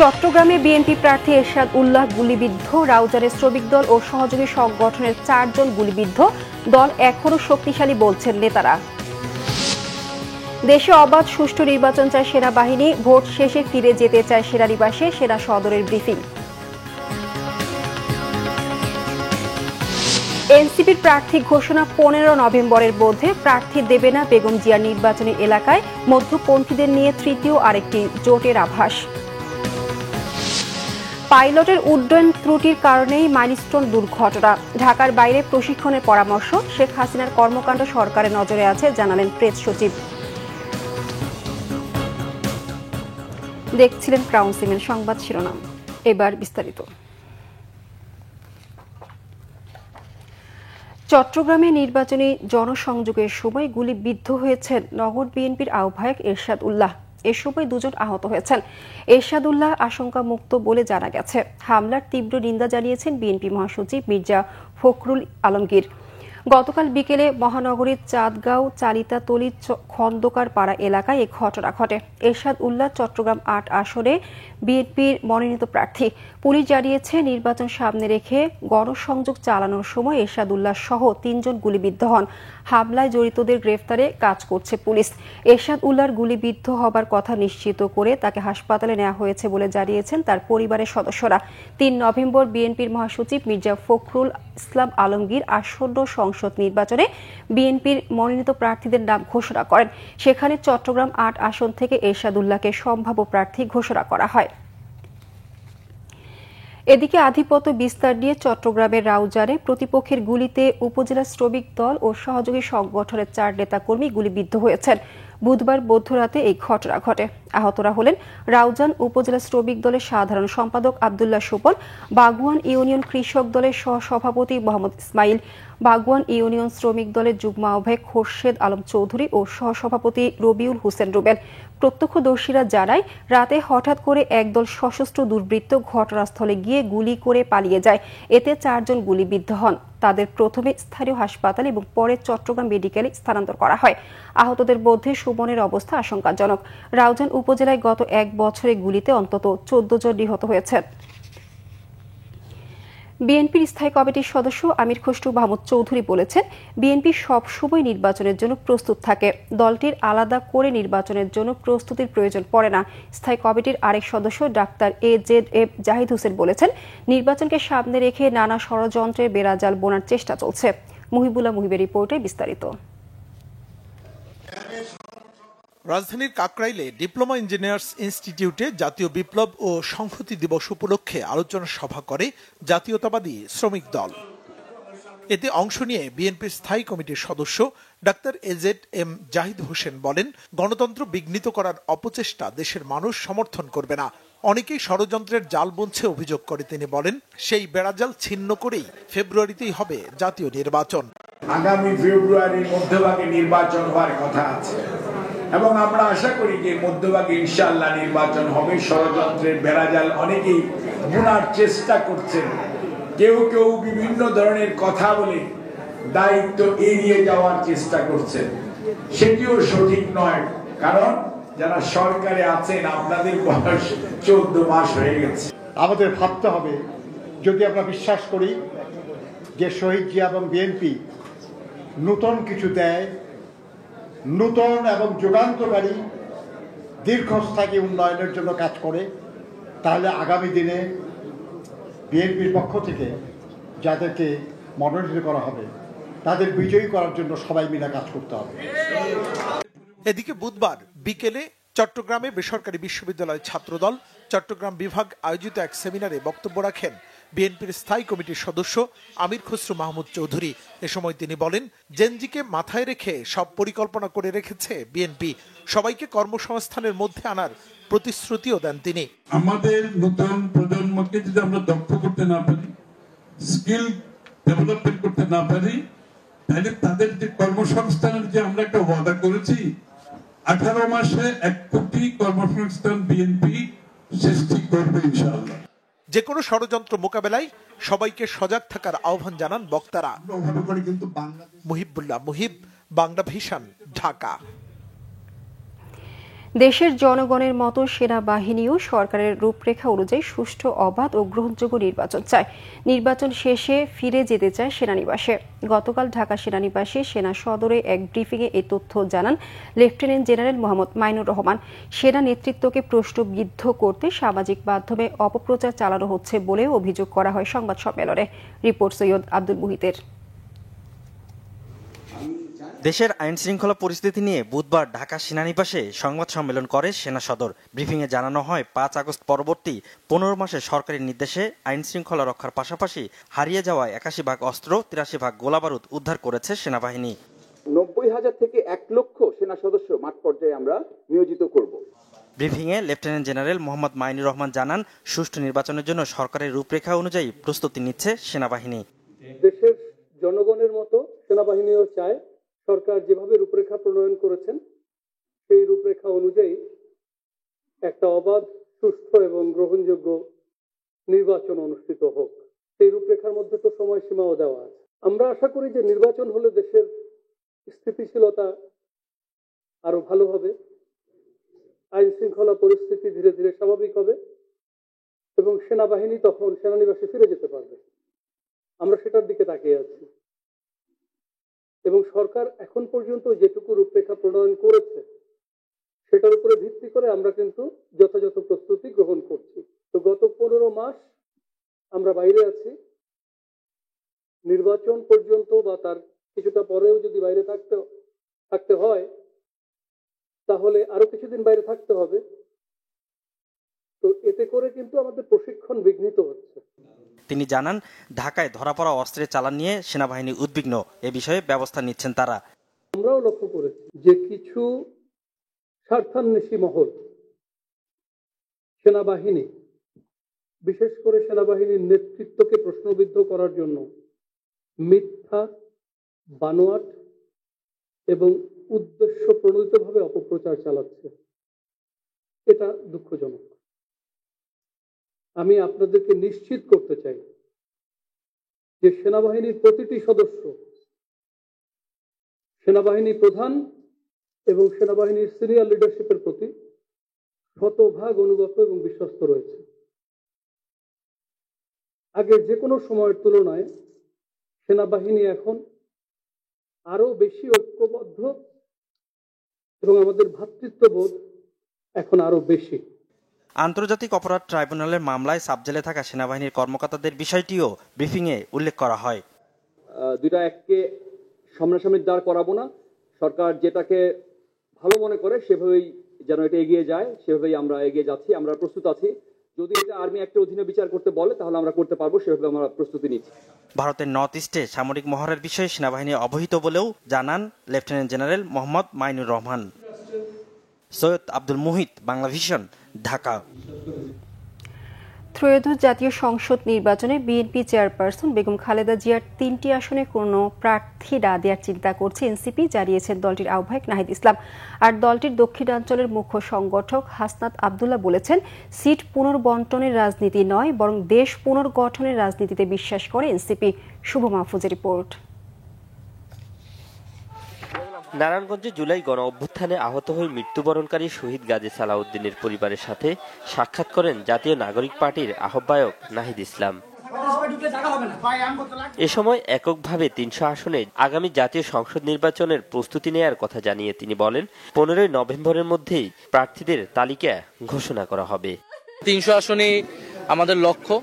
চট্টগ্রামে বিএনপি প্রার্থী এরশাদ উল্লাহ গুলিবিদ্ধ, রাউজানের শ্রমিক দল ও সহযোগী সংগঠনের 4 জন গুলিবিদ্ধ, দল এখনও শক্তিশালী বলছেন নেতারা। দেশে অবাধ সুষ্ঠু নির্বাচন চায় সেনাবাহিনী, ভোট শেষে ফিরে যেতে চায় সেনানিবাসে সেনা সদরের ব্রিফিং। এনসিপির প্রার্থী ঘোষণা 15 নভেম্বরের মধ্যে প্রার্থী দেবে না বেগম জিয়ার নির্বাচনী এলাকায়, মধ্যপন্থীদের নিয়ে তৃতীয় আরেকটি জোটের আভাস। পাইলটের উড্ডয়ন ত্রুটির কারণেই মাইলস্টোন দুর্ঘটনা, ঢাকার বাইরে প্রশিক্ষণের পরামর্শ, শেখ হাসিনার কর্মকাণ্ড সরকারের নজরে আছে জানালেন প্রেস সচিব। দেখছিলেন ক্রাউন সিমেন্ট সংবাদ শিরোনাম, এবার বিস্তারিত। চট্টগ্রামে নির্বাচনী জনসংযোগের সময় গুলিবিদ্ধ হয়েছেন নগর বিএনপির আহ্বায়ক এরশাদ উল্লাহ। এ সময় 2 জন আহত হয়েছেন। এরশাদ উল্লাহ আশঙ্কা মুক্ত বলে জানা গেছে। হামলার তীব্র নিন্দা জানিয়েছেন বিএনপি মহাসচিব মির্জা ফখরুল আলমগীর। গতকাল বিকেলে মহানগরীর চাঁদগাঁও চালিতাতলী খন্দকার পাড়া এলাকায় এই ঘটনা ঘটে। এরশাদ উল্লাহ চট্টগ্রাম 8 আসনে বিএনপির মনোনীত প্রার্থী। পুলিশ জানিয়েছে, নির্বাচন সামনে রেখে গণসংযোগ চালানোর সময় এরশাদ উল্লাহ সহ 3 জন গুলিবিদ্ধ হন। হামলায় জড়িতদের গ্রেফতারে কাজ করছে পুলিশ। এরশাদ উল্লাহর গুলিবিদ্ধ হবার কথা নিশ্চিত করে তাকে হাসপাতালে নেওয়া হয়েছে বলে জানিয়েছেন তার পরিবারের সদস্যরা। 3 নভেম্বর বিএনপির মহাসচিব মির্জা ফখরুল ইসলাম আলমগীর আসন্ন সংসদ নির্বাচনে বিএনপির মনোনীত প্রার্থীদের নাম ঘোষণা করেন। সেখানে চট্টগ্রাম 8 আসন থেকে এরশাদ উল্লাহকে সম্ভাব্য প্রার্থী ঘোষণা করা হয়। এদিকে আধিপত্য বিস্তার নিয়ে চট্টগ্রামের রাউজানে প্রতিপক্ষের গুলিতে উপজেলা শ্রমিক দল ও সহযোগী সংগঠনের 4 নেতাকর্মী গুলিবিদ্ধ হয়েছেন। বুধবার মধ্যরাতে এই ঘটনা ঘটে। আহতরা হলেন রাউজান উপজেলা শ্রমিক দলের সাধারণ সম্পাদক আব্দুল্লাহ সুপন, বাগুয়ান ইউনিয়ন কৃষক দলের সহসভাপতি মোহাম্মদ ইসমাইল, বাগুয়ান ইউনিয়ন শ্রমিক দলের যুগ্ম আহ্বায়ক খোরশেদ আলম চৌধুরী ও সহসভাপতি রবিউল হোসেন রুবেল। প্রত্যক্ষদর্শীরা জানায়, রাতে হঠাৎ করে একদল সশস্ত্র দুর্বৃত্ত ঘটনাস্থলে গিয়ে গুলি করে পালিয়ে যায়। এতে 4 জন গুলিবিদ্ধ হন। তাদের প্রথমে স্থানীয় হাসপাতাল এবং পরে চট্টগ্রাম মেডিকেলে স্থানান্তর করা হয়। আহতদের মধ্যে সুমনের অবস্থা আশঙ্কাজনক। রাউজান উপজেলায় গত 1 বছরে গুলিতে অন্তত 14 জন নিহত হয়েছেন। বিএনপির স্থায়ী কমিটির সদস্য আমির খসরু মাহমুদ চৌধুরী বলেছেন, বিএনপি সবসময় নির্বাচনের জন্য প্রস্তুত থাকে। দলটির আলাদা করে নির্বাচনের জন্য প্রস্তুতির প্রয়োজন পড়ে না। স্থায়ী কমিটির আরেক সদস্য ডাক্তার AZM জাহিদ হোসেন বলেছেন, নির্বাচনকে সামনে রেখে নানা ষড়যন্ত্রের বেড়াজাল বোনার চেষ্টা চলছে। মুহিবুল্লাহ মুহিবের রিপোর্টে বিস্তারিত। রাজধানীর কাকরাইলে ডিপ্লোমা ইঞ্জিনিয়ার্স ইনস্টিটিউটে জাতীয় বিপ্লব ও সংহতি দিবস উপলক্ষে আলোচনা সভা করে জাতীয়তাবাদী শ্রমিক দল। এতে অংশ নিয়ে বিএনপির স্থায়ী কমিটির সদস্য ডাক্তার AZM জাহিদ হোসেন বলেন, গণতন্ত্র বিঘ্নিত করার অপচেষ্টা দেশের মানুষ সমর্থন করবে না। অনেকেই ষড়যন্ত্রের জাল বুনছে অভিযোগ করে তিনি বলেন, সেই বেড়াজাল ছিন্ন করেই ফেব্রুয়ারিতেই হবে জাতীয় নির্বাচন। আগামী ফেব্রুয়ারির মধ্যভাগে নির্বাচন হওয়ার কথা আছে এবং আমরা আশা করি যে মধ্যভাগে ইনশাআল্লাহ নির্বাচন হবে। ষড়যন্ত্রের বেড়াজাল অনেকেই বোনার চেষ্টা করছেন। কেউ কেউ বিভিন্ন ধরনের কথা বলে দায়িত্ব এড়িয়ে যাওয়ার চেষ্টা করছেন। সেটিও সঠিক নয়, কারণ যারা সরকারে আছেন আপনাদের বয়স 14 মাস হয়ে গেছে। আমাদের ভাবতে হবে, যদি আমরা বিশ্বাস করি যে শহীদ জিয়া এবং বিএনপি নতুন কিছু দেয়, নতুন এবং যুগান্তকারী দীর্ঘস্থায়ী উন্নয়নের জন্য কাজ করে, তাহলে আগামী দিনে বিএনপির পক্ষ থেকে যাদেরকে মনোনীত করা হবে তাদের বিজয়ী করার জন্য সবাই মিলে কাজ করতে হবে। এদিকে বুধবার বিকেলে চট্টগ্রামে বেসরকারি বিশ্ববিদ্যালয় ছাত্রদল চট্টগ্রাম বিভাগ আয়োজিত এক সেমিনারে বক্তব্য রাখেন বিএনপির স্থায়ী কমিটির সদস্য আমির খসরু মাহমুদ চৌধুরী। এ সময় তিনি বলেন, জেনজিকে মাথায় রেখে সব পরিকল্পনা করে রেখেছে বিএনপি। সবাইকে কর্মসংস্থানের মধ্যে আনার প্রতিশ্রুতিও দেন তিনি। আমাদের নতুন প্রজন্মকে যদি আমরা দক্ষ করতে না পারি, স্কিল ডেভেলপমেন্ট করতে না পারি, তাহলে তাদের যে কর্মসংস্থানের যে আমরা একটা ওয়াদা করেছি, 18 মাসে 1 কোটি কর্মসংস্থান বিএনপি সৃষ্টি করবে ইনশাআল্লাহ। যে কোনো ষড়যন্ত্র মোকাবেলায় সবাইকে সজাগ থাকার আহ্বান জানান বক্তারা। মুহিবুল্লাহ মুহিব, বাংলা ভিশন, ঢাকা। দেশের জনগণের মতো সেনাবাহিনীও সরকারের রূপরেখা অনুযায়ী সুষ্ঠু, অবাধ ও গ্রহণযোগ্য নির্বাচন চায়। নির্বাচন শেষে ফিরে যেতে চায় সেনানিবাসে। গতকাল ঢাকা সেনানিবাসে সেনা সদরে এক ব্রিফিংয়ে এই তথ্য জানান লেফটেন্যান্ট জেনারেল মোহাম্মদ মাইনুর রহমান। সেনা নেতৃত্বকে প্রশ্নবিদ্ধ করতে সামাজিক মাধ্যমে অপপ্রচার চালানো হচ্ছে বলেও অভিযোগ করা হয় সংবাদ সম্মেলনে। রিপোর্ট সৈয়দ আব্দুল মুহিতের। দেশের আইন শৃঙ্খলা পরিস্থিতি নিয়ে বুধবার ঢাকা সেনানিবাসে সংবাদ সম্মেলন করে সেনা সদর। ব্রিফিংয়ে জানানো হয় ৫ আগস্ট পরবর্তী ১৫ মাসে সরকারি নির্দেশে আইন শৃঙ্খলা রক্ষার পাশাপাশি হারিয়ে যাওয়া ৮১ ভাগ অস্ত্র, ৮৩ ভাগ গোলাবারুদ উদ্ধার করেছে সেনাবাহিনী। ৯০,০০০ থেকে ১ লক্ষ সেনা সদস্য মাঠ পর্যায়ে আমরা নিয়োজিত করব। ব্রিফিংয়ে লেফটেন্যান্ট জেনারেল মোহাম্মদ মাইনুর রহমান জানান, সুষ্ঠু নির্বাচনের জন্য সরকারের রূপরেখা অনুযায়ী প্রস্তুতি নিচ্ছে সেনাবাহিনী। দেশের জনগণের মতো সেনাবাহিনীও চায় সরকার যেভাবে রূপরেখা প্রণয়ন করেছেন সেই রূপরেখা অনুযায়ী একটা অবাধ, সুষ্ঠু এবং গ্রহণযোগ্য নির্বাচন অনুষ্ঠিত হোক। সেই রূপরেখার মধ্যে তো সময়সীমাও দেওয়া আছে। আমরা আশা করি যে নির্বাচন হলে দেশের স্থিতিশীলতা আরো ভালো হবে, আইন শৃঙ্খলা পরিস্থিতি ধীরে ধীরে স্বাভাবিক হবে এবং সেনাবাহিনী তখন সেনানিবাসে ফিরে যেতে পারবে। আমরা সেটার দিকে তাকিয়ে আছি এবং সরকার এখন পর্যন্ত যেটুকু রূপরেখা প্রণয়ন করেছে সেটার উপরে ভিত্তি করে আমরা কিন্তু যথাযথ প্রস্তুতি গ্রহণ করছি। তো গত ১৫ মাস আমরা বাইরে আছি। নির্বাচন পর্যন্ত বা তার কিছুটা পরেও যদি বাইরে থাকতে হয় তাহলে আরো কিছুদিন বাইরে থাকতে হবে। তো এতে করে কিন্তু আমাদের প্রশিক্ষণ বিঘ্নিত হচ্ছে। তিনি জানান, ঢাকায় ধরা পড়া অস্ত্রের চালান নিয়ে সেনাবাহিনী উদ্বিগ্ন। এ বিষয়ে ব্যবস্থা নিচ্ছেন তারা। আমরাও লক্ষ্য করেছি যে কিছু স্বার্থান্বেষী মহল সেনাবাহিনী, বিশেষ করে সেনাবাহিনীর নেতৃত্বকে প্রশ্নবিদ্ধ করার জন্য মিথ্যা, বানোয়াট এবং উদ্দেশ্য প্রণোদিতভাবে অপপ্রচার চালাচ্ছে। এটা দুঃখজনক। আমি আপনাদেরকে নিশ্চিত করতে চাই যে সেনাবাহিনীর প্রতিটি সদস্য, সেনাবাহিনী প্রধান এবং সেনাবাহিনীর সিনিয়র লিডারশিপের প্রতি শতভাগ অনুগত এবং বিশ্বস্ত রয়েছে। আগের যে কোনো সময়ের তুলনায় সেনাবাহিনী এখন আরো বেশি ঐক্যবদ্ধ এবং আমাদের ভ্রাতৃত্ববোধ এখন আরো বেশি। আন্তর্জাতিক অপরাধ ট্রাইব্যুনালের মামলায় সাবজেলে থাকা সেনাবাহিনীর কর্মকর্তাদের বিষয়টিও ব্রিফিংয়ে উল্লেখ করা হয়। দুইটা এককে সামনাসামনি দাঁড় করাবো না। সরকার যেটাকে ভালো মনে করে সেভাবেই যেন এটা এগিয়ে যায়, সেভাবেই আমরা এগিয়ে যাচ্ছি। আমরা প্রস্তুত আছি। যদি এটা আর্মি অ্যাক্টের অধীনে বিচার করতে বলে তাহলে আমরা করতে পারবো, সেভাবে আমরা প্রস্তুতি নিচ্ছি। ভারতের নর্থ ইস্টে সামরিক মহড়ার বিষয়ে সেনাবাহিনী অবহিত বলেও জানান lieutenant general Mohammad Mainur Rahman. Syed Abdul Muhit, Bangla vision, Dhaka. ত্রয়োদশ জাতীয় সংসদ নির্বাচনে বিএনপি চেয়ারপারসন বেগম খালেদা জিয়ার ৩টি আসনে কোনো প্রার্থী না দেওয়ার চিন্তা করছে এনসিপি, জানিয়েছেন দলটির আহ্বায়ক নাহিদ ইসলাম। আর দলটির দক্ষিণাঞ্চলের মুখ্য সংগঠক হাসনাত আবদুল্লাহ বলেছেন, সিট পুনর্বণ্টনের রাজনীতি নয়, বরং দেশ পুনর্গঠনের রাজনীতিতে বিশ্বাস করে এনসিপি। শুভ মাহফুজের রিপোর্ট। নারায়ণগঞ্জে জুলাই গণ অভ্যুত্থানে আহত হয়ে মৃত্যুবরণকারী শহীদ গাজী সালাউদ্দিনের পরিবারের সাথে সাক্ষাৎ করেন জাতীয় নাগরিক পার্টির আহ্বায়ক নাহিদ ইসলাম। এ সময় এককভাবে ৩০০ আসনে আগামী জাতীয় সংসদ নির্বাচনের প্রস্তুতি নেয়ার কথা জানিয়ে তিনি বলেন, ১৫ই নভেম্বরের মধ্যেই প্রার্থীদের তালিকা ঘোষণা করা হবে। ৩০০ আসনই আমাদের লক্ষ্য।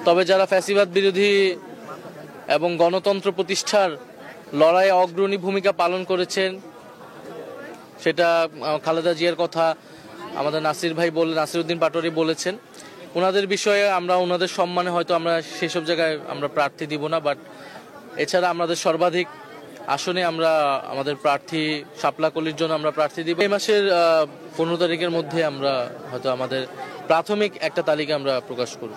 তবে যারা ফ্যাসিবাদ বিরোধী এবং গণতন্ত্র প্রতিষ্ঠার লড়াইয়ে অগ্রণী ভূমিকা পালন করেছেন, সেটা খালেদা জিয়ার কথা আমাদের নাসির উদ্দিন পাটোয়ারি বলেছেন। ওনাদের বিষয়ে আমরা ওনাদের সম্মানে হয়তো আমরা সেসব জায়গায় আমরা প্রার্থী দিব না, বাট এছাড়া আমাদের সর্বাধিক আসনে আমরা আমাদের প্রার্থী শাপলা কলির জন্য আমরা প্রার্থী দিব। এই মাসের ১৫ তারিখের মধ্যে আমরা হয়তো আমাদের প্রাথমিক একটা তালিকা আমরা প্রকাশ করব।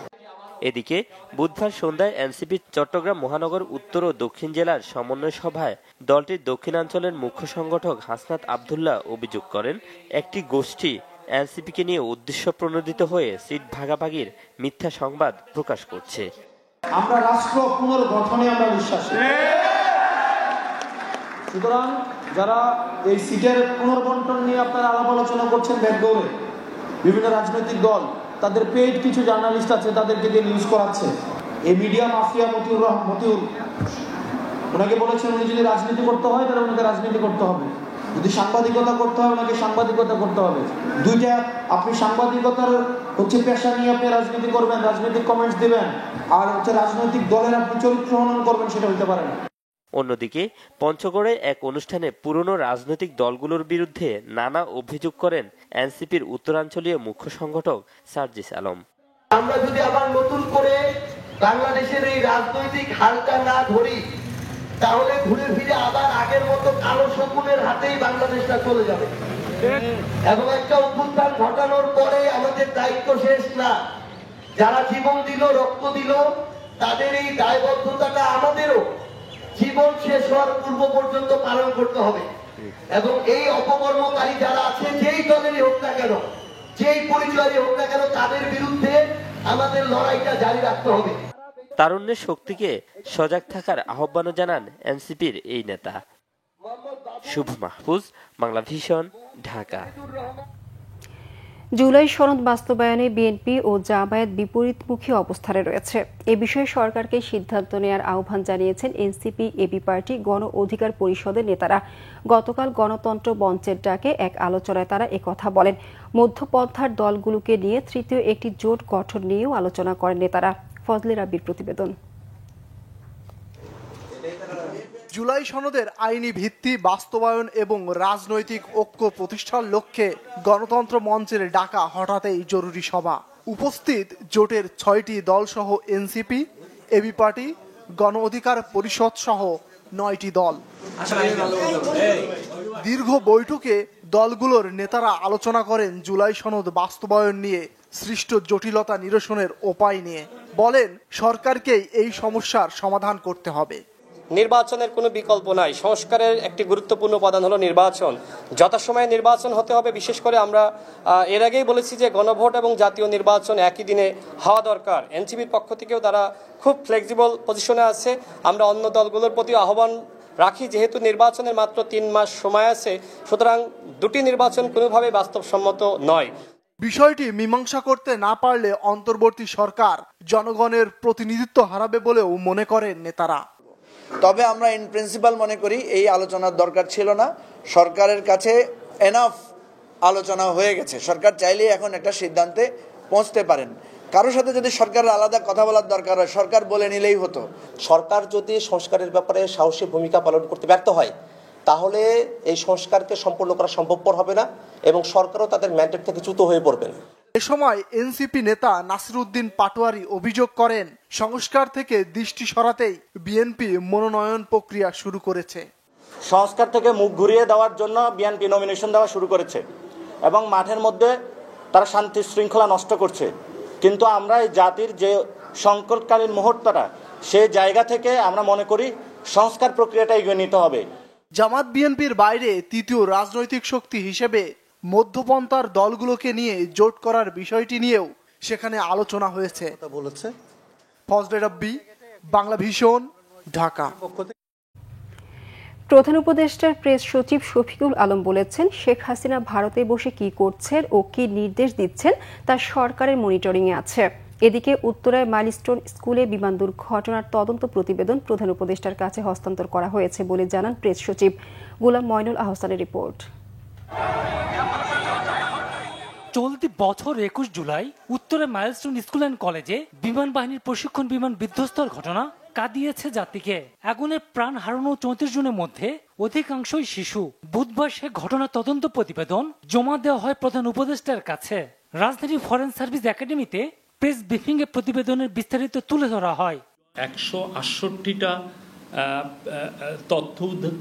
এদিকে বুধবার সন্ধ্যায় এনসিপি চট্টগ্রাম মহানগর উত্তর ও দক্ষিণ জেলার সমন্বয় সভায় দলটির দক্ষিণাঞ্চলের মুখ্য সংগঠক হাসনাত আবদুল্লাহ অভিযোগ করেন, একটি গোষ্ঠী এনসিপিকে নিয়ে উদ্দেশ্য প্রণোদিত হয়ে সিট ভাগাভাগির মিথ্যা সংবাদ প্রকাশ করছে। আমরা রাষ্ট্র পুনর্গঠনে আমরা বিশ্বাসী। সুতরাং যারা এই সিটের পুনর্বন্টন নিয়ে আপনারা আলাপ আলোচনা করছেন ব্যাকগ্রাউন্ডে, বিভিন্ন রাজনৈতিক দল তাদের পেইড কিছু জার্নালিস্ট আছে, তাদেরকে দিয়ে নিউজ করাচ্ছে। এই মিডিয়া মাফিয়া মতিউর ওনাকে বলেছেন উনি যদি রাজনীতি করতে হয় তাহলে ওনাকে রাজনীতি করতে হবে, যদি সাংবাদিকতা করতে হয় ওনাকে সাংবাদিকতা করতে হবে। দুইটা, আপনি সাংবাদিকতার পেশা নিয়ে আপনি রাজনীতি করবেন, রাজনৈতিক কমেন্টস দিবেন, আর রাজনৈতিক দলের আপনি চরিত্র হনন করবেন, সেটা হতে পারে না। অন্যদিকে পঞ্চগড়ে এক অনুষ্ঠানে পুরনো রাজনৈতিক দলগুলোর বিরুদ্ধে নানা অভিযোগ করেন এনসিপির উত্তরাঞ্চলীয় মুখ্য সংগঠক সার্জিস আলম। আমরা যদি আবার নতুন করে বাংলাদেশের এই রাজনৈতিক হালটা না ধরি, তাহলে ঘুরে ফিরে আবার আগের মতো কালো শকুনের হাতেই বাংলাদেশটা চলে যাবে। এবং একটা অভ্যুত্থান ঘটানোর পরে আমাদের দায়িত্ব শেষ না। যারা জীবন দিল, রক্ত দিল, তাদের এই দায়বদ্ধতাটা আমাদেরও জীবন শেষ হওয়ার পূর্ব পর্যন্ত পালন করতে হবে। এবং এই অপকর্মকারী যারা আছে, যেই দলেরই হোক না কেন, যেই পরিচয়েরই হোক না কেন, তাদের বিরুদ্ধে আমাদের লড়াইটা জারি রাখতে হবে। তারুণ্যের শক্তিকে সজাগ থাকার আহ্বানও জানান এনসিপির এই নেতা। শুভ মাহফুজ, বাংলা ভিশন, ঢাকা। জুলাই সনদ বাস্তবায়নে বিএনপি ও জামায়াত বিপরীতমুখী অবস্থানে রয়েছে। এ বিষয়ে সরকারকে সিদ্ধান্ত নেওয়ার আহ্বান জানিয়েছেন এনসিপি এবি পার্টি গণ অধিকার পরিষদের নেতারা। গতকাল গণতন্ত্র মঞ্চের ডাকে এক আলোচনায় তারা একথা বলেন। মধ্যপন্থার দলগুলোকে নিয়ে তৃতীয় একটি জোট গঠন নিয়েও আলোচনা করেন নেতারা। ফজলে রাব্বির প্রতিবেদন। জুলাই সনদের আইনি ভিত্তি বাস্তবায়ন এবং রাজনৈতিক ঐক্য প্রতিষ্ঠার লক্ষ্যে গণতন্ত্র মঞ্চের ডাকা হঠাৎই জরুরি সভা। উপস্থিত জোটের 6টি দলসহ এনসিপি, এবি পার্টি, গণ অধিকার পরিষদ সহ 9টি দল। দীর্ঘ বৈঠকে দলগুলোর নেতারা আলোচনা করেন জুলাই সনদ বাস্তবায়ন নিয়ে সৃষ্ট জটিলতা নিরসনের উপায় নিয়ে। বলেন সরকারকেই এই সমস্যার সমাধান করতে হবে। নির্বাচনের কোনো বিকল্প নাই। সংস্কারের একটি গুরুত্বপূর্ণ উপাদান হলো নির্বাচন। যথাসময়ে নির্বাচন হতে হবে। বিশেষ করে আমরা এর আগেই বলেছি যে গণভোট এবং জাতীয় নির্বাচন একই দিনে হওয়া দরকার। এনসিপির পক্ষ থেকেও তারা খুব ফ্লেক্সিবল পজিশনে আছে। আমরা অন্য দলগুলোর প্রতি আহ্বান রাখি, যেহেতু নির্বাচনের মাত্র 3 মাস সময় আছে, সুতরাং দুটি নির্বাচন কোনোভাবে বাস্তবসম্মত নয়। বিষয়টি মীমাংসা করতে না পারলে অন্তর্বর্তী সরকার জনগণের প্রতিনিধিত্ব হারাবে বলেও মনে করেন নেতারা। তবে আমরা ইন প্রিন্সিপাল মনে করি এই আলোচনার দরকার ছিল না। সরকারের কাছে এনাফ আলোচনা হয়ে গেছে। সরকার চাইলেই এখন একটা সিদ্ধান্তে পৌঁছতে পারেন। কারোর সাথে যদি সরকারের আলাদা কথা বলার দরকার হয়, সরকার বলে নিলেই হতো। সরকার যদি সংস্কারের ব্যাপারে সাহসী ভূমিকা পালন করতে ব্যর্থ হয়, তাহলে এই সংস্কারকে সম্পূর্ণ করা সম্ভবপর হবে না এবং সরকারও তাদের ম্যান্ডেট থেকে চ্যুত হয়ে পড়বেন। এ সময় এনসিপি নেতা নাসিরউদ্দিন পাটোয়ারি অভিযোগ করেন সংস্কার থেকে দৃষ্টি সরাতেই বিএনপি মনোনয়ন প্রক্রিয়া শুরু করেছে। সংস্কার থেকে মুখ ঘুরিয়ে দেওয়ার জন্য বিএনপি নমিনেশন দেওয়া শুরু করেছে এবং মাঠের মধ্যে তারা শান্তি শৃঙ্খলা নষ্ট করছে। কিন্তু আমরা এই জাতির যে সংকটকালীন মুহূর্তটা, সেই জায়গা থেকে আমরা মনে করি সংস্কার প্রক্রিয়াটা এগিয়ে নিতে হবে। জামাত বিএনপির বাইরে তৃতীয় রাজনৈতিক শক্তি হিসেবে মধ্যপন্থার দলগুলোকে নিয়ে জোট করার বিষয়টি নিয়েও সেখানে আলোচনা হয়েছে বলেছে। ফজলে রাব্বি, বাংলা ভিশন, ঢাকা। প্রধান উপদেষ্টার প্রেস সচিব শফিকুল আলম বলেছেন, শেখ হাসিনা ভারতে বসে কি করছেন ও কি নির্দেশ দিচ্ছেন তা সরকারের মনিটরিংয়ে আছে। এদিকে উত্তরায় মাইলস্টোন স্কুলে বিমান দুর্ঘটনার তদন্ত প্রতিবেদন প্রধান উপদেষ্টার কাছে হস্তান্তর করা হয়েছে বলে জানান প্রেস সচিব। গোলাম ময়নুল আহসানের রিপোর্ট। চলতি বছর 21 জুলাই উত্তরে মাইলস্টোন স্কুল অ্যান্ড কলেজে বিমান বাহিনীর প্রশিক্ষণ বিমান বিধ্বস্তর ঘটনা কাঁদিয়েছে জাতিকে। আগুনের প্রাণ হারানো 34 জনের মধ্যে অধিকাংশই শিশু। বুধবার সে ঘটনার তদন্ত প্রতিবেদন জমা দেওয়া হয় প্রধান উপদেষ্টার কাছে। রাজধানীর ফরেন সার্ভিস একাডেমিতে প্রেস ব্রিফিং এ প্রতিবেদনের বিস্তারিত তুলে ধরা হয়। 168টা তথ্য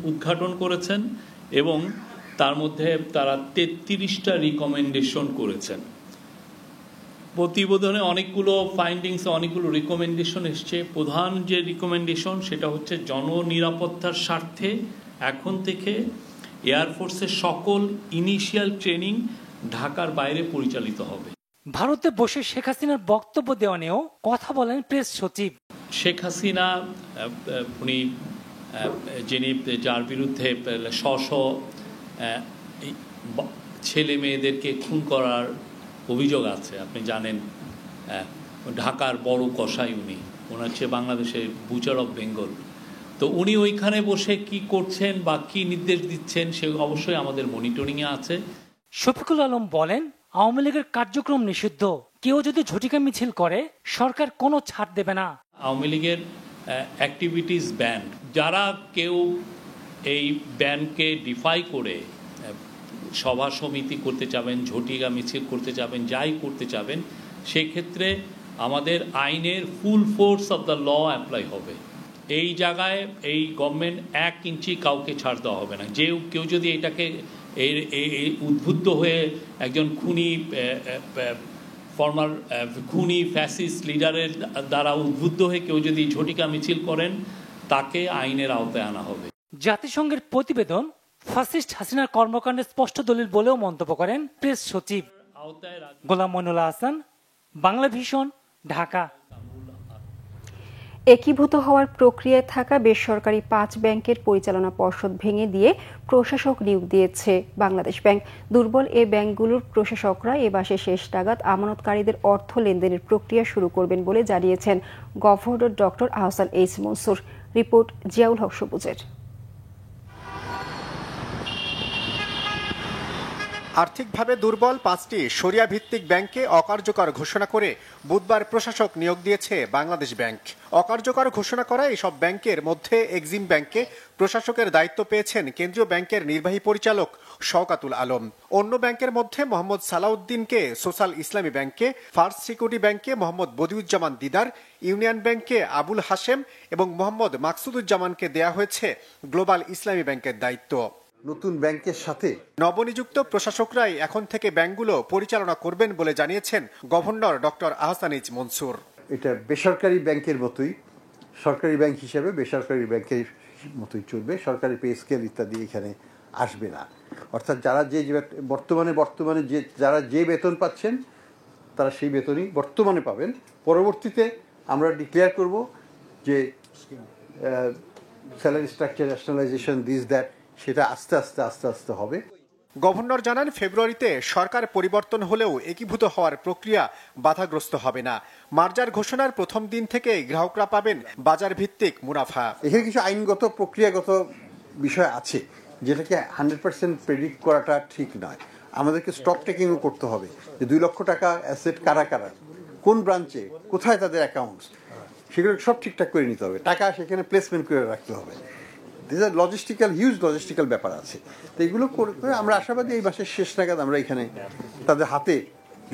উদ্ঘাটন করেছেন এবং তার মধ্যে তারা 33টা রিকমেন্ডেশন করেছেন। প্রতিবেদনে অনেকগুলো ফাইন্ডিংস, অনেকগুলো রিকমেন্ডেশন এসছে। প্রধান যে রিকমেন্ডেশন সেটা হচ্ছে জননিরাপত্তার স্বার্থে এখন থেকে এয়ারফোর্সের সকল ইনিশিয়াল ট্রেনিং ঢাকার বাইরে পরিচালিত হবে। ভারতে বসে শেখ হাসিনার বক্তব্য দেওয়া নিয়েও কথা বলেন প্রেস সচিব। শেখ হাসিনা উনি যার বিরুদ্ধে ছেলে মেয়েদেরকে খুন করার অভিযোগ আছে। আপনি জানেন ঢাকার বড় কসাই উনি, ওনার হচ্ছে বাংলাদেশের বুচার অফ বেঙ্গল। তো উনি ওইখানে বসে কি করছেন বা কি নির্দেশ দিচ্ছেন সে অবশ্যই আমাদের মনিটরিংয়ে আছে। শফিকুল আলম বলেন, আওয়ামী লীগের কার্যক্রম নিষিদ্ধ, কেউ যদি ঝটিকা মিছিল করে সরকার কোনো ছাড় দেবে না। আওয়ামী লীগের অ্যাক্টিভিটিস ব্যান, যারা কেউ এই ব্যানকে ডিফাই করে সভা সমিতি করতে চাবেন, ঝটিকা মিছিল করতে চাবেন, যাই করতে চাবেন, সেক্ষেত্রে আমাদের আইনের full force of the law apply হবে। এই জায়গায় এই গভর্নমেন্ট 1 ইঞ্চি কাউকে ছাড় দেওয়া হবে না। কেউ যদি এটাকে উদ্বুদ্ধ হয়ে একজন খুনি ফ্যাসিস্ট লিডারের দ্বারা উদ্বুদ্ধ হয়ে কেউ যদি ঝটিকা মিছিল করেন, তাকে আইনের আওতায় আনা হবে। জাতিসংঘের প্রতিবেদন ফ্যাসিস্ট হাসিনার কর্মকাণ্ডের স্পষ্ট দলিল বলেও মন্তব্য করেন প্রেস সচিব। গোলাম মইনুল হাসান, বাংলা ভিশন, ঢাকা। একীভূত হওয়ার প্রক্রিয়ায় থাকা বেসরকারি 5 ব্যাংকের পরিচালনা পর্ষদ ভেঙে দিয়ে প্রশাসক নিয়োগ দিয়েছে বাংলাদেশ ব্যাংক। দুর্বল এ ব্যাংকগুলোর প্রশাসকরা এ মাসের শেষ নাগাদ আমানতকারীদের অর্থ লেনদেনের প্রক্রিয়া শুরু করবেন বলে জানিয়েছেন governor doctor Ahsan H Mansur. Report Ziaul Haque সবুজের। আর্থিকভাবে দুর্বল 5টি শরিয়া ভিত্তিক ব্যাংককে অকার্যকর ঘোষণা করে বুধবার প্রশাসক নিয়োগ দিয়েছে বাংলাদেশ ব্যাংক। অকার্যকর ঘোষণা করা এসব ব্যাংকের মধ্যে এক্সিম ব্যাংকে প্রশাসকের দায়িত্ব পেয়েছেন কেন্দ্রীয় ব্যাংকের নির্বাহী পরিচালক শওকাতুল আলম। অন্য ব্যাংকের মধ্যে মোহাম্মদ সালাউদ্দিনকে সোশ্যাল ইসলামী ব্যাংকে, ফার্স্ট সিকিউরিটি ব্যাংকে মোহাম্মদ বদিউজ্জামান দিদার, ইউনিয়ন ব্যাংকে আবুল হাশেম এবং মোহাম্মদ মাকসুদুজ্জামানকে দেয়া হয়েছে গ্লোবাল ইসলামী ব্যাংকের দায়িত্ব। নতুন ব্যাংকের সাথে নবনিযুক্ত প্রশাসকরাই এখন থেকে ব্যাংকগুলো পরিচালনা করবেন বলে জানিয়েছেন governor doctor Ahsan H Mansur. এটা বেসরকারি ব্যাংকের মতোই, সরকারি ব্যাংক হিসেবে বেসরকারি ব্যাংকের মতোই চলবে। সরকারি পে স্কেল ইত্যাদি এখানে আসবে না। অর্থাৎ যারা বর্তমানে যারা যে বেতন পাচ্ছেন তারা সেই বেতনই বর্তমানে পাবেন। পরবর্তীতে আমরা ডিক্লেয়ার করব যে salary structure nationalisation this that, সেটা আস্তে আস্তে হবে। গভর্নর জানান, ফেব্রুয়ারিতে সরকার পরিবর্তন হলেও একীভূত হওয়ার প্রক্রিয়া বাধাগ্রস্ত হবে না। মার্জার ঘোষণার প্রথম দিন থেকে গ্রাহকরা পাবেন বাজার ভিত্তিক মুনাফা। এখানে কিছু আইনগত প্রক্রিয়াগত বিষয় আছে যেটাকে 100% প্রেডিক্ট করাটা ঠিক নয়। আমাদেরকে স্টক টেকিংও করতে হবে যে 2 লক্ষ টাকা অ্যাসেট কারা কোন ব্রাঞ্চে কোথায় তাদের অ্যাকাউন্টস, সেগুলো সব ঠিকঠাক করে নিতে হবে। টাকা সেখানে প্লেসমেন্ট করে রাখতে হবে। হিউজ লজিস্টিক্যাল ব্যাপার আছে। তো এগুলো করে আমরা আশাবাদী এই মাসের শেষ নাগাদ আমরা এখানে তাদের হাতে,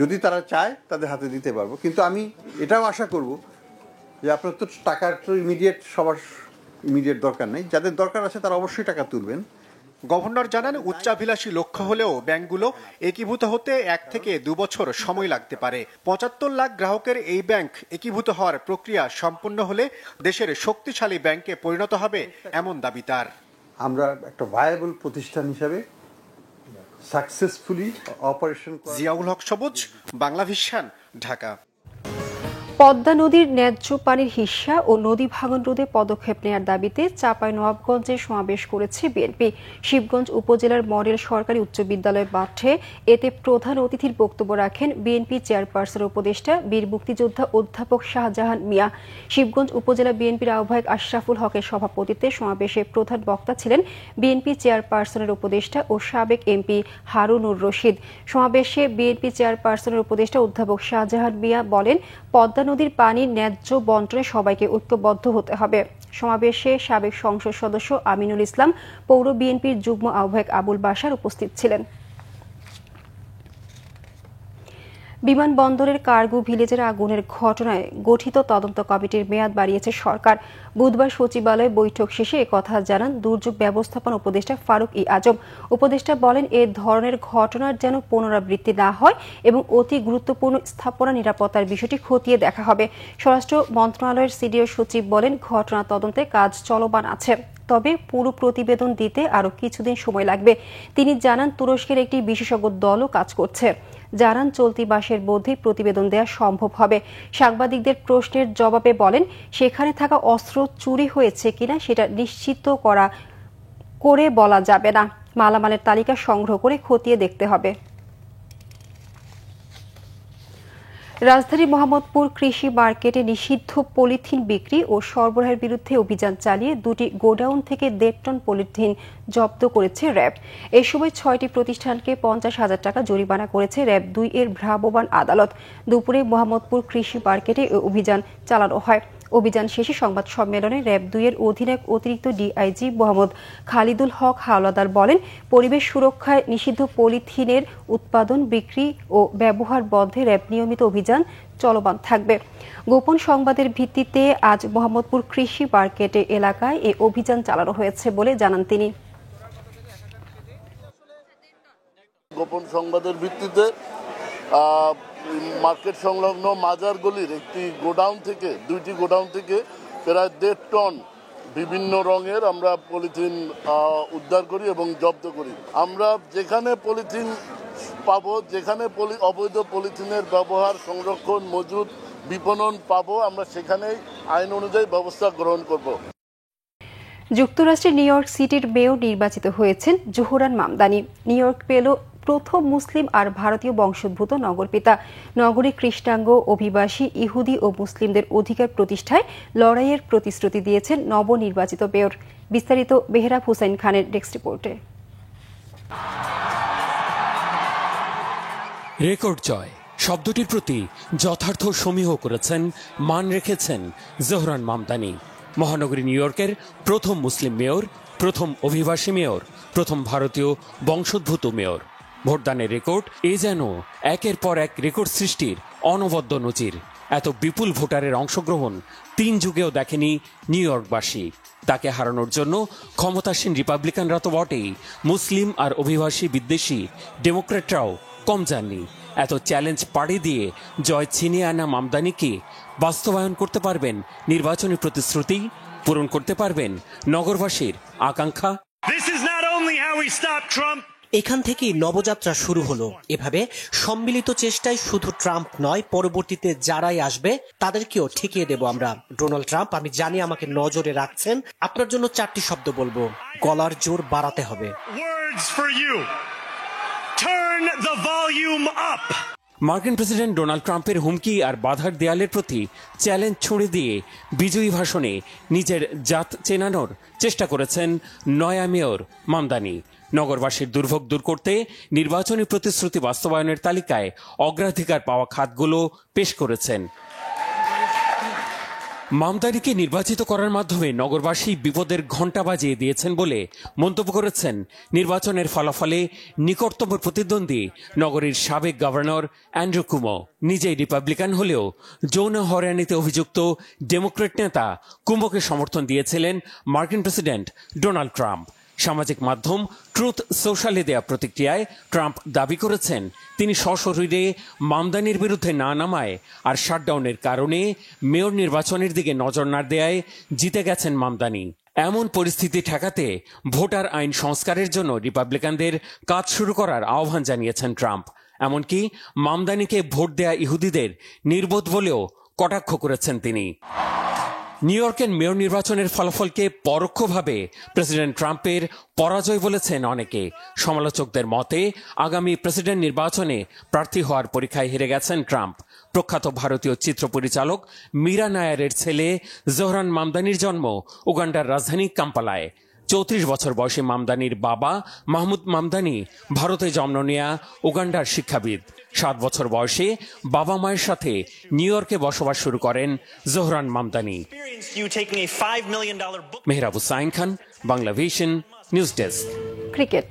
যদি তারা চায় তাদের হাতে দিতে পারবো। কিন্তু আমি এটাও আশা করব যে আপনার তো টাকার তো সবার ইমিডিয়েট দরকার নেই, যাদের দরকার আছে তারা অবশ্যই টাকা তুলবেন। গভর্নর জানান, উচ্চাভিলাষী লক্ষ্য হলেও ব্যাংকগুলো একীভূত হতে 1 থেকে 2 বছর সময় লাগতে পারে। 75 লাখ গ্রাহকের এই ব্যাংক একীভূত হওয়ার প্রক্রিয়া সম্পূর্ণ হলে দেশের শক্তিশালী ব্যাংকে পরিণত হবে এমন দাবি তার। আমরা একটা ভায়াবল প্রতিষ্ঠান হিসেবে সাকসেসফুলি অপারেশন। জিয়াউল হক সবুজ, বাংলা ভিশন, ঢাকা। পদ্মা নদীর ন্যায্য পানির হিস্যা ও নদী ভাঙন রোধে পদক্ষেপ নেওয়ার দাবিতে চাঁপাইনবাবগঞ্জে সমাবেশ করেছে বিএনপি। শিবগঞ্জ উপজেলার মডেল সরকারি উচ্চ বিদ্যালয় মাঠে এতে প্রধান অতিথির বক্তব্য রাখেন বিএনপি চেয়ারপারসন উপদেষ্টা বীর মুক্তিযোদ্ধা অধ্যাপক শাহজাহান মিয়া। শিবগঞ্জ উপজেলা বিএনপির আহ্বায়ক আশরাফুল হকের সভাপতিত্বে সমাবেশে প্রধান বক্তা ছিলেন বিএনপি চেয়ারপারসনের উপদেষ্টা ও সাবেক এমপি হারুনুর রশিদ। সমাবেশে বিএনপি চেয়ারপারসনের উপদেষ্টা অধ্যাপক শাহজাহান মিয়া বলেন, পদ্মা নদীর পানির ন্যায্য বন্টনে সবাইকে ঐক্যবদ্ধ হতে হবে। সমাবেশে সাবেক সংসদ সদস্য আমিনুল ইসলাম, পৌর বিএনপির যুগ্ম আহ্বায়ক আবুল বাশার উপস্থিত ছিলেন। বিমানবন্দরের কার্গো ভিলেজের আগুনের ঘটনায় গঠিত তদন্ত কমিটির মেয়াদ বাড়িয়েছে সরকার। বুধবার সচিবালয়ে বৈঠক শেষে একথা জানান দুর্যোগ ব্যবস্থাপনা উপদেষ্টা ফারুক ই আজম। উপদেষ্টা বলেন, এ ধরনের ঘটনার যেন পুনরাবৃত্তি না হয় এবং অতি গুরুত্বপূর্ণ স্থাপনা নিরাপত্তার বিষয়টি খতিয়ে দেখা হবে। স্বরাষ্ট্র মন্ত্রণালয়ের সিডিও সচিব বলেন, ঘটনা তদন্তে কাজ চলমান আছে। তবে পুরো প্রতিবেদন দিতে আরও কিছুদিন সময় লাগবে। তিনি জানান, তুরস্কের একটি বিশেষজ্ঞ দলও কাজ করছে। জানান, চলতি মাসের মধ্যেই প্রতিবেদন দেওয়া সম্ভব হবে। সাংবাদিকদের প্রশ্নের জবাবে বলেন, সেখানে থাকা অস্ত্র চুরি হয়েছে কিনা সেটা নিশ্চিত করে বলা যাবে না। মালামালের তালিকা সংগ্রহ করে খতিয়ে দেখতে হবে। রাজধানীর মোহাম্মদপুর কৃষি মার্কেটে নিষিদ্ধ পলিথিন বিক্রি ও সরবরাহের বিরুদ্ধে অভিযান চালিয়ে 2টি গোডাউন থেকে 1.5 টন পলিথিন জব্দ করেছে র্যাব। এ সময় 6টি প্রতিষ্ঠানকে 50,000 টাকা জরিমানা করেছে র্যাব 2 এর ভ্রাম্যমাণ আদালত। দুপুরে মোহাম্মদপুর কৃষি মার্কেটে অভিযান চালানো হয়। অভিযান শেষে সংবাদ সম্মেলনে র্যাব 2 এর অধিনায়ক অতিরিক্ত ডিআইজি মোহাম্মদ খালিদুল হক হাওলাদার বলেন, পরিবেশ সুরক্ষায় নিষিদ্ধ পলিথিনের উৎপাদন, বিক্রি ও ব্যবহার বন্ধে র্যাব নিয়মিত অভিযান চলমান থাকবে। গোপন সংবাদের ভিত্তিতে আজ মোহাম্মদপুর কৃষি মার্কেটে এলাকায় এ অভিযান চালানো হয়েছে বলে জানান তিনি। গোপন সংবাদের ভিত্তিতে মার্কেট সংলগ্ন মাজার গলির একটি গোডাউন থেকে 2টি গোডাউন থেকে প্রায় 1.5 টন বিভিন্ন রঙের আমরা পলিথিন উদ্ধার করি এবং জব্দ করি। আমরা যেখানে পলিথিন পাবো, যেখানে অবৈধ পলিথিনের ব্যবহার, সংরক্ষণ, মজুদ, বিপণন পাবো, আমরা সেখানেই আইন অনুযায়ী ব্যবস্থা গ্রহণ করব। যুক্তরাষ্ট্রের নিউ ইয়র্ক সিটির মেয়র নির্বাচিত হয়েছেন জোহরান মামদানি। নিউ ইয়র্ক পেল প্রথম মুসলিম আর ভারতীয় বংশোদ্ভূত নগরপিতা। নগরীর কৃষ্ণাঙ্গ অভিবাসী ইহুদি ও মুসলিমদের অধিকার প্রতিষ্ঠায় লড়াইয়ের প্রতিশ্রুতি দিয়েছেন নবনির্বাচিত মেয়র। বিস্তারিত মেহরাব হুসাইন খানের ডেস্ক রিপোর্টে। রেকর্ড জয় শব্দটির প্রতি যথার্থ সমীহ করেছেন, মান রেখেছেন জোহরান মামদানি। মহানগরী নিউ ইয়র্কের প্রথম মুসলিম মেয়র, প্রথম অভিবাসী মেয়র, প্রথম ভারতীয় বংশোদ্ভূত মেয়র। ভোটদানের রেকর্ড এ যেন একের পর এক রেকর্ড সৃষ্টির অনবদ্য নজির। এত বিপুল ভোটারের অংশগ্রহণ 3 যুগেও দেখেনি নিউ ইয়র্কবাসী। তাকে হারানোর জন্য ক্ষমতাসীন রিপাবলিকানরা তো বটেই, মুসলিম আর অভিবাসী বিদ্বেষী ডেমোক্র্যাটরাও কম যাননি। এত চ্যালেঞ্জ পাড়ি দিয়ে জয় ছিনিয়ে আনা মামদানিকে বাস্তবায়ন করতে পারবেন নির্বাচনী প্রতিশ্রুতি, পূরণ করতে পারবেন নগরবাসীর আকাঙ্ক্ষা। এখান থেকেই নবযাত্রা শুরু হলো। এভাবে সম্মিলিত চেষ্টায় শুধু ট্রাম্প নয়, পরবর্তীতে যারাই আসবে তাদেরকেও ঠেকিয়ে দেব আমরা। ডোনাল্ড ট্রাম্প, আমি জানি আমাকে নজরে রাখছেন। আপনার জন্য 4টি শব্দ বলবো, গলার জোর বাড়াতে হবে। মার্কিন প্রেসিডেন্ট ডোনাল্ড ট্রাম্পের হুমকি আর বাধার দেয়ালের প্রতি চ্যালেঞ্জ ছুড়ে দিয়ে বিজয়ী ভাষণে নিজের জাত চেনানোর চেষ্টা করেছেন নয়া মেয়র মামদানি। নগরবাসীর দুর্ভোগ দূর করতে নির্বাচনী প্রতিশ্রুতি বাস্তবায়নের তালিকায় অগ্রাধিকার পাওয়া খাতগুলো পেশ করেছেন। মামদানিকে নির্বাচিত করার মাধ্যমে নগরবাসী বিপদের ঘণ্টা বাজিয়ে দিয়েছেন বলে মন্তব্য করেছেন নির্বাচনের ফলাফলে নিকটতম প্রতিদ্বন্দ্বী নগরীর সাবেক গভর্নর অ্যান্ড্রু কুমো। নিজেই রিপাবলিকান হলেও যৌন হয়রানিতে অভিযুক্ত ডেমোক্রেট নেতা কুমোকে সমর্থন দিয়েছিলেন মার্কিন প্রেসিডেন্ট ডোনাল্ড ট্রাম্প। সামাজিক মাধ্যম ট্রুথ সোশ্যালে দেয়া প্রতিক্রিয়ায় ট্রাম্প দাবি করেছেন, তিনি সশরীরে মামদানির বিরুদ্ধে না নামায় আর শাটডাউনের কারণে মেয়র নির্বাচনের দিকে নজর না দেয়ায় জিতে গেছেন মামদানি। এমন পরিস্থিতি ঠেকাতে ভোটার আইন সংস্কারের জন্য রিপাবলিকানদের কাজ শুরু করার আহ্বান জানিয়েছেন ট্রাম্প। এমনকি মামদানিকে ভোট দেয়া ইহুদিদের নির্বোধ বলেও কটাক্ষ করেছেন তিনি। নিউ ইয়র্কের মেয়র নির্বাচনের ফলাফলকে পরোক্ষভাবে প্রেসিডেন্ট ট্রাম্পের পরাজয় বলেছেন অনেকে। সমালোচকদের মতে আগামী প্রেসিডেন্ট নির্বাচনে প্রার্থী হওয়ার পরীক্ষায় হেরে গেছেন ট্রাম্প। প্রখ্যাত ভারতীয় চিত্র পরিচালক মীরা নায়ারের ছেলে জোহরান মামদানির জন্ম উগান্ডার রাজধানী কাম্পালায়। 34 বছর বয়সী মামদানির বাবা মাহমুদ মামদানি ভারতে জন্ম নেয়া উগান্ডার শিক্ষাবিদ। 7 বছর বয়সে বাবা মায়ের সাথে নিউ ইয়র্কে বসবাস শুরু করেন Zohran Mamdani. Mehrab Hussain Khan, Bangla vision, news desk. Cricket.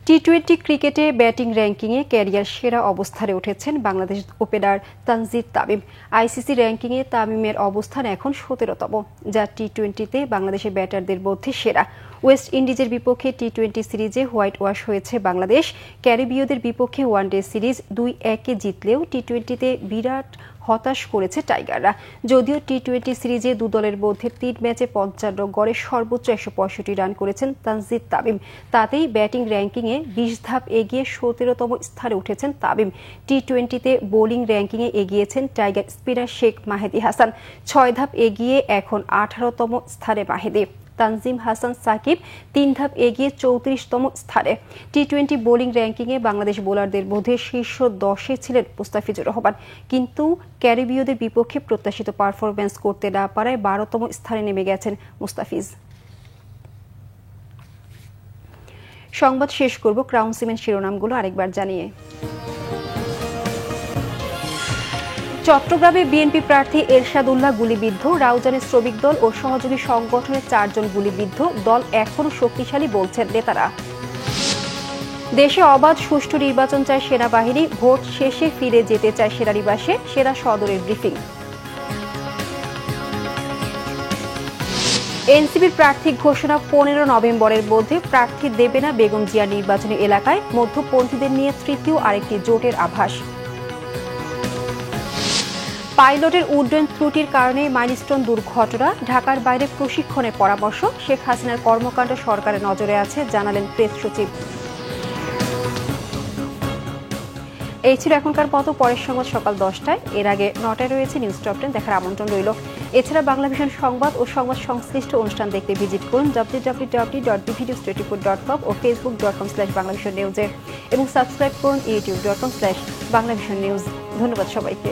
টি-20 ক্রিকেটে ব্যাটিং র্যাঙ্কিংয়ে ক্যারিয়ার সেরা অবস্থানে উঠেছেন বাংলাদেশ ওপেনার তানজিদ তামিম। আইসিসি র্যাঙ্কিংয়ে তামিমের অবস্থান এখন 17তম, যা টি-20তে বাংলাদেশের ব্যাটারদের মধ্যে সেরা। ওয়েস্ট ইন্ডিজের বিপক্ষে টি-20 সিরিজে হোয়াইট ওয়াশ হয়েছে বাংলাদেশ। ক্যারিবীয়দের বিপক্ষে ওয়ানডে সিরিজ 2-1 জিতলেও টি-20তে বিরাট হতাশ করেছে টাইগাররা। যদিও টি-20 সিরিজে দু দলের মধ্যে 3 ম্যাচে 55 গড়ে সর্বোচ্চ 165 রান করেছেন তানজিদ তামিম। তাতেই ব্যাটিং র্যাঙ্কিংয়ে 20 ধাপ এগিয়ে 17তম স্থানে উঠেছেন তামিম। টি-20তে বোলিং র্যাঙ্কিংয়ে এগিয়েছেন টাইগার স্পিনার শেখ মাহেদী হাসান। 6 ধাপ এগিয়ে এখন 18তম স্থানে মাহেদী। তানজিম হাসান সাকিব 3 ধাপ এগিয়ে 34তম স্থানে। টি-20 বোলিং র্যাঙ্কিংয়ে বাংলাদেশ বোলারদের মধ্যে শীর্ষ 10-এ ছিলেন মুস্তাফিজুর রহমান, কিন্তু ক্যারিবীয়দের বিপক্ষে প্রত্যাশিত পারফরম্যান্স করতে না পারায় 12তম স্থানে নেমে গেছেন মুস্তাফিজ। সংবাদ শেষ করব ক্রাউন সিমেন্ট শিরোনামগুলো আরেকবার জানিয়ে। চট্টগ্রামে বিএনপি প্রার্থী এরশাদ উল্লাহ গুলিবিদ্ধ, রাউজানের শ্রমিক দল ও সহযোগী সংগঠনের 4 জন গুলিবিদ্ধ, দল এখনও শক্তিশালী বলছেন নেতারা। দেশে অবাধ সুষ্ঠু নির্বাচন চায় সেনাবাহিনী, ভোট শেষে ফিরে যেতে চায় সেনানিবাসে, সেনা সদরের ব্রিফিং। এনসিপির প্রার্থী ঘোষণা 15 নভেম্বরের মধ্যে প্রার্থী দেবে না বেগম জিয়া নির্বাচনী এলাকায়, মধ্যপন্থীদের নিয়ে তৃতীয় আরেকটি জোটের আভাস। পাইলটের উড্ডয়ন ত্রুটির কারণে মাইলস্টোন দুর্ঘটনা, ঢাকার বাইরে প্রশিক্ষণের পরামর্শ, শেখ হাসিনার কর্মকাণ্ড সরকারের নজরে আছে জানালেন প্রেস সচিব। এই ছিল এখনকার মতো, পরের সংবাদ সকাল 10টায়, এর আগে 9টায় রয়েছে নিউজ টপ 10 দেখার আমন্ত্রণ রইল। এছাড়া বাংলা ভিশন সংবাদ ও সংবাদ সংশ্লিষ্ট অনুষ্ঠান দেখতে ভিজিট করুন www.bvnews24.com ও facebook.com/banglavisionnews এবং সাবস্ক্রাইব করুন youtube.com/banglavisionnews। ধন্যবাদ সবাইকে।